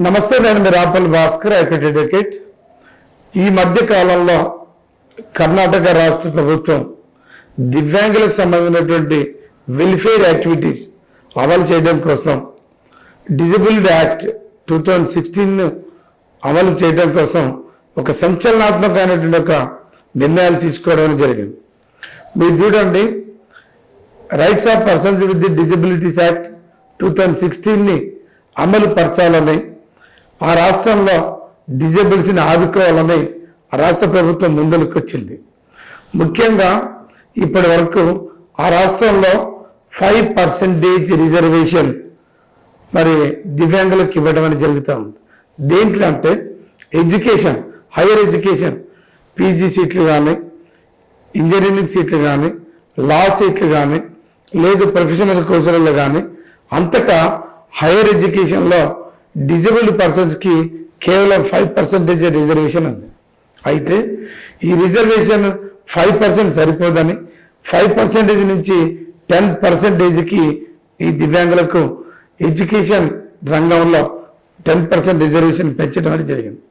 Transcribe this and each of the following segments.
నమస్తే, నేను మీ Rapal Bhaskar, IPT advocate. ఈ మధ్య కాలంలో కర్ణాటక రాష్ట్ర ప్రభుత్వం దివ్యాంగులకు సంబంధించినటువంటి వెల్ఫేర్ యాక్టివిటీస్ అమలు చేయడం కోసం డిజబిలిటీ యాక్ట్ 2016 అమలు చేయడం కోసం ఒక సంచలనాత్మకమైనటువంటి ఒక నిర్ణయాలు తీసుకోవడం జరిగింది. మీరు చూడండి, rights of persons with disabilities act 2016ని అమలు పరచాలని, ఆ రాష్ట్రంలో డిజేబుల్స్ని ఆదుకోవాలని ఆ రాష్ట్ర ప్రభుత్వం ముందుకు వచ్చింది. ముఖ్యంగా ఇప్పటి వరకు ఆ రాష్ట్రంలో 5% రిజర్వేషన్ మరి దివ్యాంగులకు ఇవ్వడం అని జరుగుతూ ఉంది. దేంట్లో అంటే ఎడ్యుకేషన్, హైయర్ ఎడ్యుకేషన్, పీజీ సీట్లు కానీ, ఇంజనీరింగ్ సీట్లు కానీ, లా సీట్లు కానీ, లేదు ప్రొఫెషనల్ కోర్సులలో కానీ, అంతటా హైయర్ ఎడ్యుకేషన్లో డిజబుల్డ్ పర్సన్స్కి కేవలం 5% రిజర్వేషన్ ఉంది. అయితే ఈ రిజర్వేషన్ 5% సరిపోదని 5% నుంచి 10%కి ఈ దివ్యాంగులకు ఎడ్యుకేషన్ రంగంలో 10% రిజర్వేషన్ పెంచడం అనేది జరిగింది.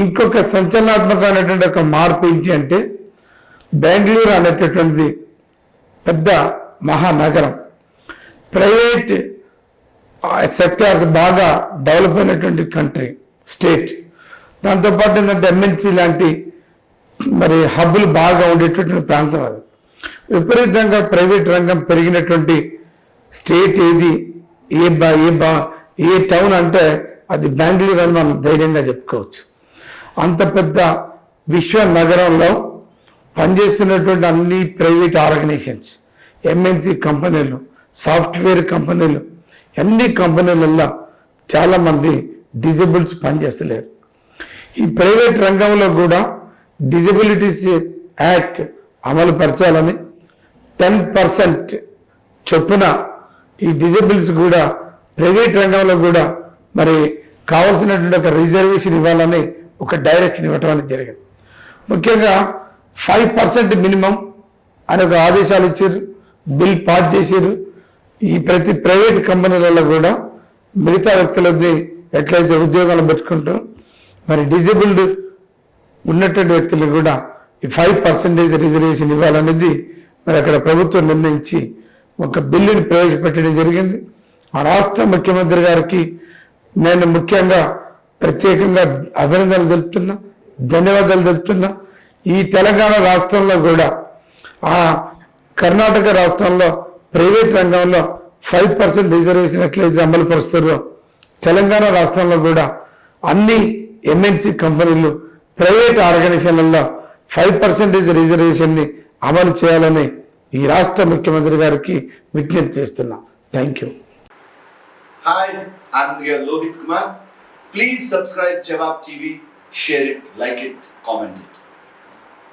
ఇంకొక సంచలనాత్మకమైనటువంటి ఒక మార్పు ఏంటి అంటే, బెంగళూరు అనేటటువంటిది పెద్ద మహానగరం, ప్రైవేట్ సెక్టార్స్ బాగా డెవలప్ అయినటువంటి కంట్రీ, స్టేట్. దాంతోపాటు ఏంటంటే ఎంఎన్సీ లాంటి మరి హబ్బులు బాగా ఉండేటటువంటి ప్రాంతం. అది విపరీతంగా ప్రైవేట్ రంగం పెరిగినటువంటి స్టేట్ ఏది, ఏ టౌన్ అంటే అది బెంగళూరు అని మనం ధైర్యంగా చెప్పుకోవచ్చు. అంత పెద్ద విశ్వ నగరంలో పనిచేస్తున్నటువంటి అన్ని ప్రైవేట్ ఆర్గనైజేషన్స్, ఎంఎన్సీ కంపెనీలు, సాఫ్ట్వేర్ కంపెనీలు, అన్ని కంపెనీలలో చాలామంది డిజబుల్స్ పనిచేస్తలేరు. ఈ ప్రైవేట్ రంగంలో కూడా డిజబిలిటీస్ యాక్ట్ అమలు పరచాలని 10% చొప్పున ఈ డిజబుల్స్ కూడా ప్రైవేట్ రంగంలో కూడా మరి కావాల్సినటువంటి ఒక రిజర్వేషన్ ఇవ్వాలని ఒక డైరెక్షన్ ఇవ్వటం అనేది జరిగింది. ముఖ్యంగా 5% మినిమం అని ఒక ఆదేశాలు ఇచ్చారు, బిల్ పాస్ చేశారు. ఈ ప్రతి ప్రైవేట్ కంపెనీలలో కూడా మిగతా వ్యక్తులని ఎట్లయితే ఉద్యోగాలు పెట్టుకుంటారో మరి డిజేబుల్డ్ ఉన్నటువంటి వ్యక్తులకు కూడా ఈ 5% రిజర్వేషన్ ఇవ్వాలనేది మరి అక్కడ ప్రభుత్వం నిర్ణయించి ఒక బిల్లుని ప్రవేశపెట్టడం జరిగింది. ఆ రాష్ట్ర ముఖ్యమంత్రి గారికి నేను ముఖ్యంగా ప్రత్యేకంగా అభినందనలు తెలుపుతున్నా, ధన్యవాదాలు తెలుపుతున్నా. ఈ తెలంగాణ రాష్ట్రంలో కూడా ఆ కర్ణాటక రాష్ట్రంలో ప్రైవేట్ రంగంలో 5% రిజర్వేషన్ ఎట్లయితే అమలు పరుస్తారో, తెలంగాణ రాష్ట్రంలో కూడా అన్ని ఎంఎన్సీ కంపెనీలు, ప్రైవేట్ ఆర్గనైజేషన్లలో 5% రిజర్వేషన్ని అమలు చేయాలని ఈ రాష్ట్ర ముఖ్యమంత్రి గారికి విజ్ఞప్తి చేస్తున్నా. Thank you. Hi, I'm here Lohit Kumar. Please subscribe Jawab TV, share it, like it, comment it.